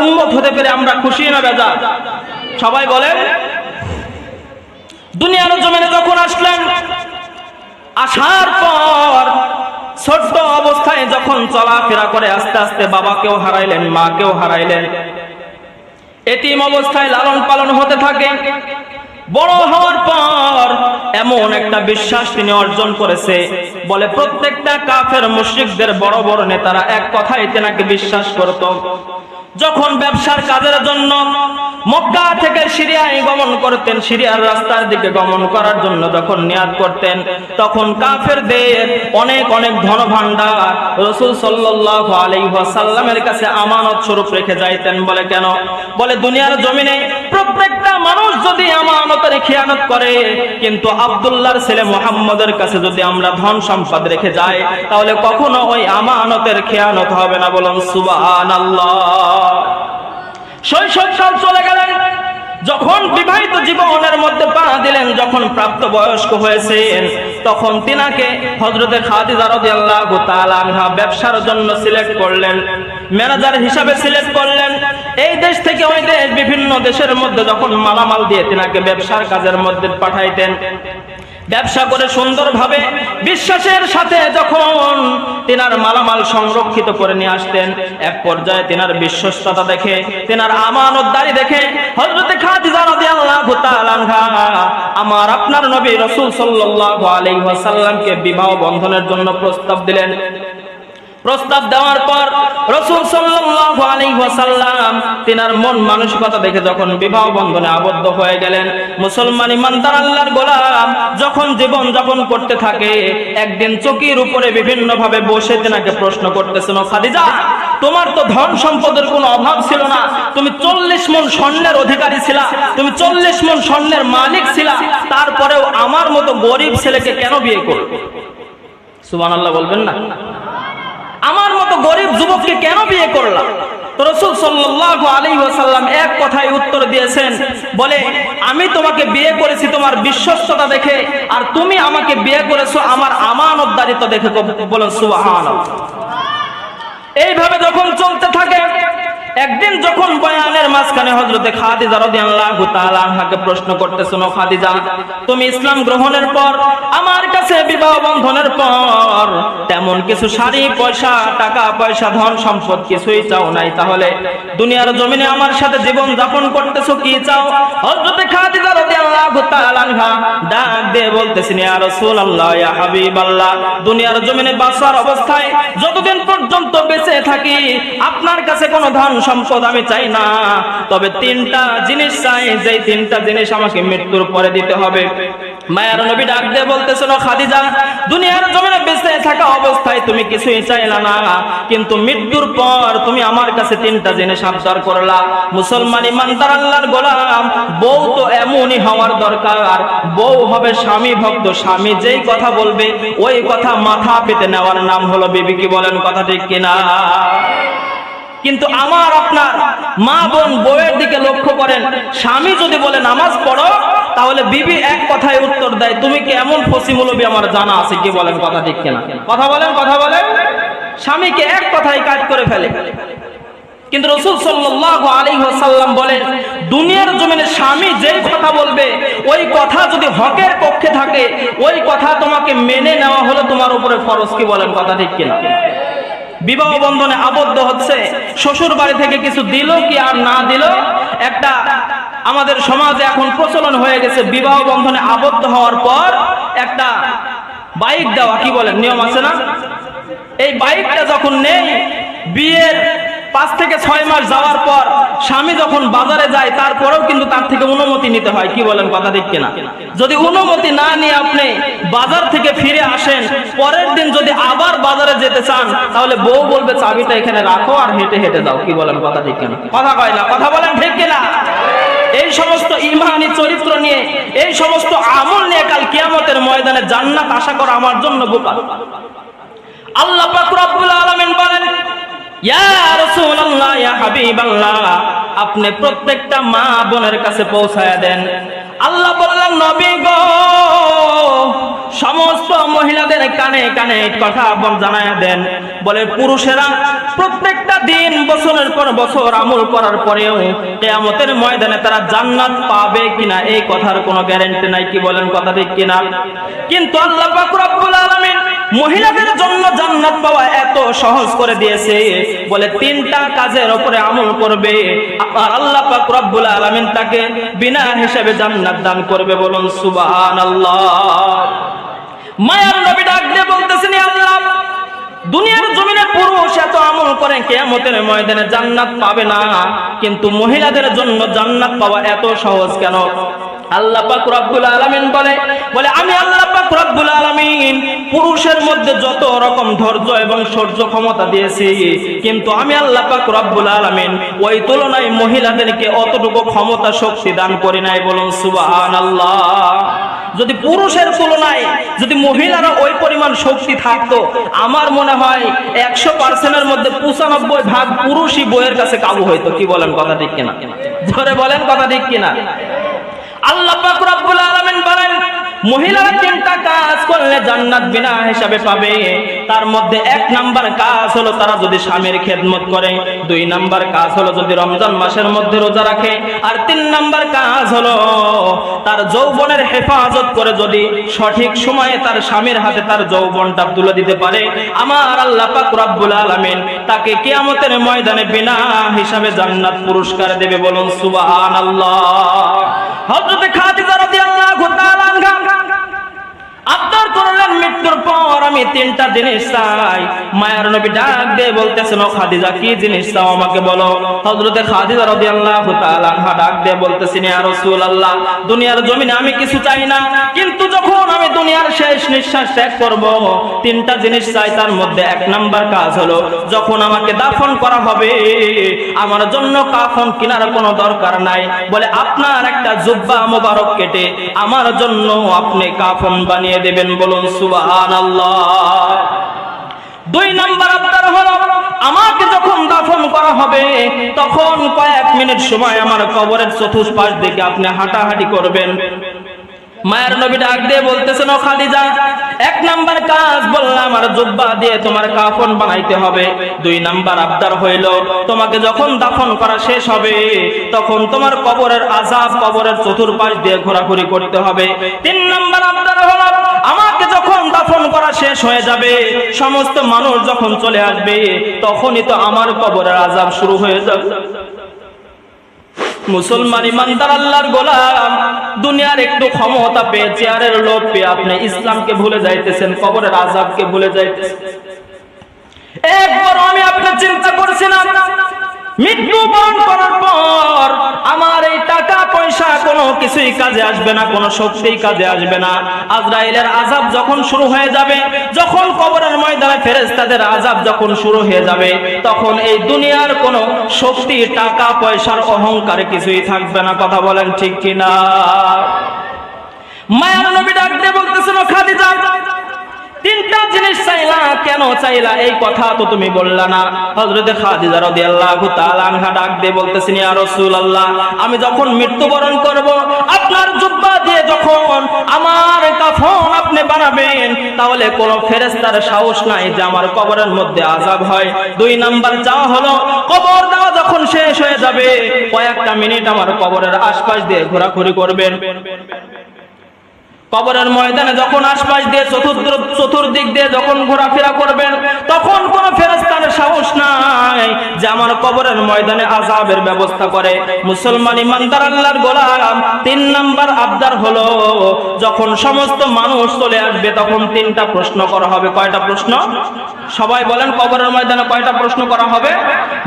উম্মত হতে পেরে আমরা খুশি না বেজার? সবাই বলেন। দুনিয়ার জমিনে যখন আসলেন, আসার পর ছোট্ট অবস্থায় যখন চলাফেরা করে আস্তে আস্তে বাবাকেও হারাইলেন, মাকেও হারাইলেন। এতিম অবস্থায় লালন পালন হতে থাকে। বড় হওয়ার পর এমন একটা বিশ্বাস তিনি অর্জন করেছে, বলে প্রত্যেকটা কাফের মুশরিকদের বড় বড় নেতারা এক কথাই তেনাকে বিশ্বাস করত। যখন ব্যবসার কাজের জন্য মক্কা থেকে সিরিয়ায় গমন করতেন, সিরিয়ার রাস্তার দিকে গমন করার জন্য যখন নিয়াত করতেন, তখন কাফেরদের অনেক অনেক ধন ভাণ্ডার রাসূল সাল্লাল্লাহু আলাইহি ওয়াসাল্লামের কাছে আমানত স্বরূপ রেখে যাইতেন। বলে কেন? বলে দুনিয়ার জমিনে প্রত্যেকটা মানুষ যদি আমানতের খেয়ানত করে, কিন্তু আব্দুল্লাহর ছেলে মুহাম্মদের কাছে যদি আমরা ধন সম্পদ রেখে যাই, তাহলে কখনো ওই আমানতের খেয়ানত হবে না। বলুন সুবহানাল্লাহ। শৈশবকাল চলে গেলেন, যখন বিবাহিত জীবনের মধ্যে পা দিলেন, যখন প্রাপ্ত বয়স্ক হয়েছেন, তখন তিনাকে হযরতে খাদিজা রাদিয়াল্লাহু তাআলা আনহা ব্যবসার জন্য সিলেক্ট করলেন, ম্যানেজার হিসাবে সিলেক্ট করলেন। এই দেশ থেকে ওই দেশ, বিভিন্ন দেশের মধ্যে যখন মালামাল দিয়ে তিনাকে ব্যবসার কাজের মধ্যে পাঠাইতেন, ব্যবসা করে সুন্দরভাবে বিশ্বাসের সাথে যখন তিনার মালামাল সংরক্ষিত করে নিয়ে আসতেন, এক পর্যায়ে তিনার বিশ্বস্ততা দেখে, তিনার আমানতদারি দেখে হযরতে খাদিজা রাদিয়াল্লাহু তাআলা আনহা আমার আপনার নবী রাসূল সাল্লাল্লাহু আলাইহি ওয়াসাল্লামকে বিবাহ বন্ধনের জন্য প্রস্তাব দিলেন। প্রস্তাব দেওয়ার পর রাসূল সাল্লাল্লাহু আলাইহি ওয়াসাল্লাম তিনার মন মানসিকতা দেখে যখন বিবাহ বন্ধনে আবদ্ধ হয়ে গেলেন, মুসলমান ইমানদার আল্লাহর গোলাম যখন জীবন যাপন করতে থাকে, একদিন চকির উপরে বিভিন্ন ভাবে বসে তিনাকে প্রশ্ন করতেছেন, খাদিজা, তোমার তো ধন সম্পদের কোনো অভাব ছিল না, তুমি 40 মণ স্বর্ণের অধিকারী ছিলা, তুমি 40 মণ স্বর্ণের মালিক ছিলা, তারপরেও আমার মতো গরিব ছেলেকে কেন বিয়ে করবে? সুবহানাল্লাহ বলবেন না? আমার মতো গরিব যুবককে কেন বিয়ে করলাম? তো রাসূল সাল্লাল্লাহু আলাইহি ওয়াসাল্লাম এক কথায় উত্তর দিয়েছেন, বলে আমি তোমাকে বিয়ে করেছি তোমার বিশ্বস্ততা দেখে, আর তুমি আমাকে বিয়ে করেছো আমার আমানতদারিত্ব দেখে। বলেন সুবহানাল্লাহ। এইভাবে যখন চলতে থাকে, একদিন যখন বয়ানের মাঝখানে হযরতে খাদিজা রাদিয়াল্লাহু তাআলা আনহাকে প্রশ্ন করতেছেন, খাদিজা, তুমি ইসলাম গ্রহণের পর আমার কাছে বিবাহ বন্ধনের পর তেমন কিছু শাড়ি পয়সা, টাকা পয়সা, ধন সম্পদ কিছুই চাও নাই, তাহলে দুনিয়ার জমিনে আমার সাথে জীবন যাপন করতেছো, কি চাও? হযরতে খাদিজা রাদিয়াল্লাহু তাআলা আনহা ডাক দিয়ে বলতেছেন, ইয়া রাসূলুল্লাহ, ইয়া হাবিবাল্লাহ, দুনিয়ার জমিনে বাঁচার অবস্থায় যতদিন পর্যন্ত বেঁচে থাকি আপনার কাছে কোনো ধন সম্পদ আমি চাই না, তবে 3টা জিনিস চাই, যেই 3টা জিনিস আমাকে মৃত্যুর পরে দিতে হবে। মায়ার নবী ডাক দিয়ে বলতেছেন, খাদিজা, দুনিয়ার জমিনে বেঁচে থাকা অবস্থায় তুমি কিছুই চাইলা না, কিন্তু মৃত্যুর পর তুমি আমার কাছে 3টা জিনিস আবদার করলা। মুসলমান ইমানদার আল্লাহর গোলাম, বউ তো এমনই হওয়ার দরকার, বউ হবে স্বামী ভক্ত, স্বামী যেই কথা বলবে ওই কথা মাথা পেতে নেওয়ার নাম হলো বিবি। কি বলেন কথা ঠিক কিনা? কিন্তু আমার আপনার মা বোন বউয়ের দিকে লক্ষ্য করেন, স্বামী যদি বলে নামাজ পড়ো, তাহলে বিবি এক কথায় উত্তর দেয়, তুমি কি এমন ফসিমুলবি আমার জানা আছে? কি বলেন কথা ঠিক কিনা? কথা বলেন, কথা বলেন। স্বামীকে এক কথায় কাজ করে ফেলে। কিন্তু রাসূল সাল্লাল্লাহু আলাইহি ওয়াসাল্লাম বলেন, দুনিয়ার জমিনে স্বামী যেই কথা বলবে ওই কথা যদি হকের পক্ষে থাকে, ওই কথা তোমাকে মেনে নেওয়া হলো তোমার উপরে ফরজ। কি বলেন কথা ঠিক কিনা? বিবাহ বন্ধনে আবদ্ধ হচ্ছে, শ্বশুর বাড়ি থেকে কিছু দিল কি আর না দিল, একটা আমাদের সমাজে এখন প্রচলন হয়ে গেছে, বিবাহ বন্ধনে আবদ্ধ হওয়ার পর একটা বাইক দেওয়া। কি বলেন, নিয়ম আছে না? এই বাইকটা যখন নেই, বিয়ের 5 থেকে 6 মাস যাওয়ার পর স্বামী যখন বাজারে যায়, তারপরেও কিন্তু তার থেকে অনুমতি নিতে হয়। কি বলেন কথা ঠিক কিনা? যদি অনুমতি না নিয়ে আপনি বাজার থেকে ফিরে আসেন, পরের দিন যদি আবার বাজারে যেতে চান, তাহলে বউ বলবে চাবিটা এখানে রাখো আর হেঁটে হেঁটে যাও। কি বলেন কথা ঠিক কিনা? কথা কয় না, কথা বলেন ঠিক কিনা? এই সমস্ত ঈমানি চরিত্র নিয়ে, এই সমস্ত আমল নিয়ে কাল কিয়ামতের ময়দানে জান্নাত আশা করা আমার জন্য বোকা। আল্লাহ পাক রব্বুল আলামিন বলেন, ইয়া রাসূলুল্লাহ, ইয়া হাবিবাল্লাহ, আপনি প্রত্যেকটা মা বোনের কাছে পৌঁছায়া দেন। আল্লাহ বললেন, নবী গো, সমস্ত মহিলাদের কানে কানে কথা জানায় দেন, বলে পুরুষেরা প্রত্যেকটা দিন বছরের পর বছর আমল করার পরেও কিয়ামতের ময়দানে তারা জান্নাত পাবে কিনা এই কথার কোনো গ্যারান্টি নাই। কি বলেন, কথা ঠিক কিনা? কিন্তু আল্লাহ পাক রব্বুল আলামিন মহিলাদের জন্য জান্নাত পাওয়া এত সহজ করে দিয়েছে, বলে তিনটা কাজের উপরে আমল করবে আর আল্লাহ পাক রব্বুল আলামিন তাকে বিনা হিসাবে জান্নাত দান করবে। বলুন সুবহানাল্লাহ। মায়ার নবী ডাক দিয়ে বলতেছেন, আল্লাহ, দুনিয়ার জমিনে পুরুষ এত আমল করে কিয়ামতের ময়দানে জান্নাত পাবে না, কিন্তু মহিলাদের জন্য জান্নাত পাওয়া এত সহজ কেন? আল্লাহ পাক রব্বুল আলামিন বলে আমি আল্লাহ পাক রব্বুল আলামিন পুরুষের মধ্যে যত রকম ধৈর্য এবং সহ্য ক্ষমতা দিয়েছি, কিন্তু আমি আল্লাহ পাক রব্বুল আলামিন ওই তুলনায় মহিলাদেরকে অতটুকু ক্ষমতা শক্তি দান করি নাই। বলুন সুবহানাল্লাহ। যদি পুরুষের তুলনায় যদি মহিলারা ওই পরিমাণ শক্তি থাকতো, আমার মনে হয় 100%-এর মধ্যে 95% পুরুষই বইয়ের কাছে কাবু হইতো। কি বলেন, কথা ঠিক কিনা? জোরে বলেন, কথা ঠিক কিনা? আল্লাহ পাক রব্বুল আলামিন বলেন, মহিলারা তিনটা কাজ করলে জান্নাত বিনা হিসাবে পাবে। তার মধ্যে 1 নাম্বার কাজ হলো তারা যদি স্বামীর খেদমত করে, 2 নাম্বার কাজ হলো যদি রমজান মাসের মধ্যে রোজা রাখে, আর 3 নাম্বার কাজ হলো তার যৌবনের হেফাজত করে যদি সঠিক সময়ে তার স্বামীর হাতে তার যৌবনটা তুলে দিতে পারে, আমার আল্লাহ পাক রব্বুল আলামিন তাকে কিয়ামতের ময়দানে বিনা হিসাবে জান্নাত পুরস্কার দেবে। বলুন সুবহানাল্লাহ। হযরত খাদিজা রাদিয়াল্লাহু তাআলা আনহা আবদার করলেন, মৃত্যুর পর আমি 3টা জিনিস চাই। মায়ের নবী ডাক দিয়ে বলতেছেন, ও খাদিজা, কি জিনিস চাও আমাকে বলো। হযরত খাদিজা রাদিয়াল্লাহু তাআলা আনহা ডাক দিয়ে বলতেছেন, ইয়া রাসূলুল্লাহ, দুনিয়ার জমিনে আমি কিছু চাই না, কিন্তু যখন আমি দুনিয়ার শেষ নিঃশ্বাস ত্যাগ করব 3টা জিনিস চাই। তার মধ্যে 1 নাম্বার কাজ হলো যখন আমাকে দাফন করা হবে আমার জন্য কাফন কেনার কোনো দরকার নাই, বলে আপনার একটা জুব্বা মোবারক কেটে আমার জন্য আপনি কাফন বানিয়ে দেবেন। বলুন সুবহানাল্লাহ। 2 নাম্বার আবদার হলো আমাকে যখন দাফন করা হবে তখন কয়েক মিনিট সময় আমার কবরের চতুর্পাশ দিকে আপনি হাঁটাহাঁটি করবেন। মায়ের নবী ডাক দিয়ে বলতেছেন, ও খাদিজা, 1 নাম্বার কাজ বললাম আমার জুব্বা দিয়ে তোমার কাফন বানাইতে হবে। 2 নাম্বার আবদার হইল তোমাকে যখন দাফন করা শেষ হবে তখন তোমার কবরের আযাব কবরের চতুর্পাশ দিয়ে ঘোরাঘুরি করতে হবে। 3 নাম্বার আবদার হলো আমাকে যখন দাফন করা শেষ হয়ে যাবে সমস্ত মানুষ যখন চলে আসবে তখনই তো আমার কবরের আযাব শুরু হয়ে যাবে। মুসলমান ইমানদার আল্লাহর গোলাম, দুনিয়ার একটু ক্ষমতা পেয়ে চেয়ারের লোভ পেয়ে আপনি ইসলামকে ভুলে যাইতেছেন, কবরের আযাবকে ভুলে যাইতেছেন। একবার আমি আপনার চিন্তা করছি না, মৃত্যুবরণ করার পর আমার এই টাকা পয়সা কোনো কিছুই কাজে আসবে না, কোনো শক্তিই কাজে আসবে না। আজরাইলের আযাব যখন শুরু হয়ে যাবে, যখন কবরের ময়দানে ফেরেশতাদের আযাব যখন শুরু হয়ে যাবে তখন এই দুনিয়ার কোনো শক্তি, টাকা পয়সার অহংকার কিছুই থাকবে না। কথা বলেন ঠিক কিনা? মায়ার নবী ডাক দিয়ে বলতেছেন, খাদিজা, 3টা জিনিস চাইলা, কেন চাইলা এই কথা তো তুমি বললা না। হযরত খাদিজা রাদিয়াল্লাহু তাআলা আনহা ডাক দিয়ে বলতেছেন, ইয়া রাসূলুল্লাহ, আমি যখন মৃত্যুবরণ করব আপনার জুব্বা দিয়ে যখন আমার কাফন আপনি বানাবেন তাহলে কোনো ফেরেশতার সাহস নাই যে আমার কবরের মধ্যে আযাব হয়। 2 নাম্বার চাওয়া হলো কবর দেওয়া যখন শেষ হয়ে যাবে কয়েকটা মিনিট আমার কবরের আশপাশ দিয়ে ঘোরাঘুরি করবেন। কবরের ময়দানে যখন আশপাশ দিয়ে চতুর্দিক দিয়ে যখন ঘোরাফেরা করবেন তখন কোন ফেরেশতার সাহস নাই যে আমার কবরের ময়দানে আযাবের ব্যবস্থা করে। মুসলমান ইমানদার আল্লাহর গোলাম, 3 নাম্বার আবদার হলো যখন সমস্ত মানুষ চলে আসবে তখন 3টা প্রশ্ন করা হবে। কয়টা প্রশ্ন? সবাই বলেন, কবরের ময়দানে কয়টা প্রশ্ন করা হবে?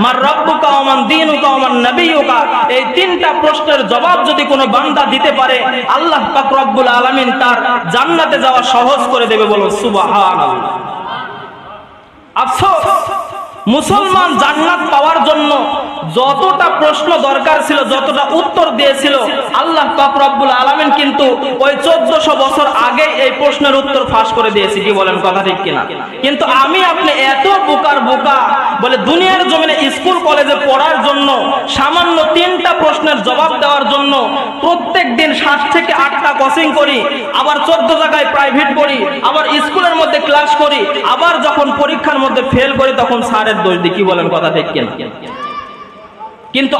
মার রব্বুকা ওয়া মান দীনুকা ওয়া মান নাবিয়ুকা। এই 3টা প্রশ্নের জবাব যদি কোনো বান্দা দিতে পারে আল্লাহ পাক রব্বুল আলামিন তার জান্নাতে যাওয়া সহজ করে দেবে। বলো সুবহানাল্লাহ। আফসোস, মুসলমান জান্নাত পাওয়ার জন্য যতটা প্রশ্ন দরকার ছিল, যতটা উত্তর দিয়েছিল, আল্লাহ পাক রব্বুল আলামিন কিন্তু ওই 1400 বছর আগে এই প্রশ্নের উত্তর ফাঁস করে দিয়েছে। কি বলেন, কথা ঠিক কিনা? কিন্তু আমি আপনি এত বোকার বোকা, বলে দুনিয়ার জমিনে স্কুল কলেজে পড়ার জন্য সামান্য 3টা প্রশ্নের জবাব দেওয়ার জন্য প্রত্যেক দিন 7 থেকে 8টা কোচিং করি, আবার 14 জায়গায় প্রাইভেট পড়ি, আবার স্কুলের মধ্যে ক্লাস করি, আবার যখন পরীক্ষার মধ্যে ফেল করি তখন স্যারের দোষ দিই। কি বলেন, কথা ঠিক কিনা? কিন্তু